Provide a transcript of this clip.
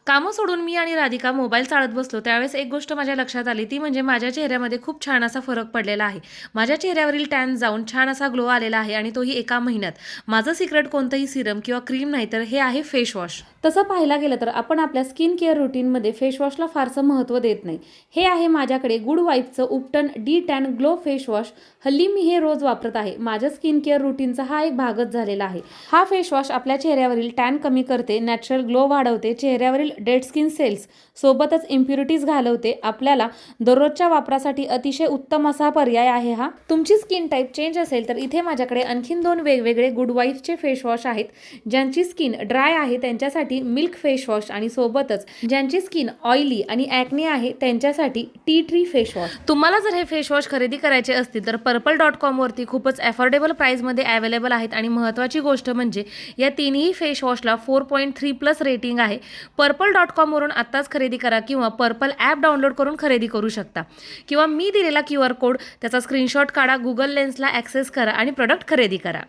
कामं सोडून मी आणि राधिका मोबाईल चाळत बसलो त्यावेळेस एक गोष्ट माझ्या लक्षात आली ती म्हणजे माझ्या चेहऱ्यामध्ये खूप छान असा फरक पडलेला आहे. माझ्या चेहऱ्यावरील टॅन जाऊन छान असा ग्लो आलेला आहे आणि तोही एका महिन्यात. माझं सिक्रेट कोणतंही सिरम किंवा क्रीम नाही तर हे आहे फेस वॉश. तसं पाहायला गेलं तर आपण आपल्या स्किन केअर रुटीनमध्ये फेस वॉशला फारसं महत्त्व देत नाही. हे आहे माझ्याकडे गुड वाईफचं Ubtan de tan glow face wash. हल्ली मी हे रोज वापरत आहे. माझ्या स्किन केअर रुटीनचा हा एक भागच झालेला आहे. हा फेस वॉश आपल्या चेहऱ्यावरील टॅन कमी करते, नॅचरल ग्लो वाढवते, चेहऱ्यावरील डेड स्किन सेल्स सोबतच इम्प्युरिटीज घालवते. आपल्याला दररोजच्या वापरासाठी अतिशय उत्तम असा पर्याय आहे हा. तुमची स्किन टाईप चेंज असेल तर इथे माझ्याकडे आणखीन 2 वेगवेगळे गुड वाईफचे फेस वॉश आहेत. ज्यांची स्किन ड्राय आहे त्यांच्यासाठी मिल्क फेस वॉश आणि सोबतच ज्यांची स्किन ऑइली आणि ॲक्ने आहे त्यांच्यासाठी टी ट्री फेस वॉश. तुम्हाला जर हे फेस वॉश खरेदी करायचे असतील तर purple.com वरती खूपच अफोर्डेबल प्राइसमध्ये अवेलेबल आहेत आणि महत्त्वाची गोष्ट म्हणजे या तिन्ही फेस वॉशला 4.3+ रेटिंग आहे. purple.com वरून आत्ताच खरेदी करा किंवा पर्पल ॲप डाउनलोड करून खरेदी करू शकता किंवा मी दिलेला QR कोड त्याचा स्क्रीनशॉट काढा, गुगल लेन्सला ॲक्सेस करा आणि प्रोडक्ट खरेदी करा.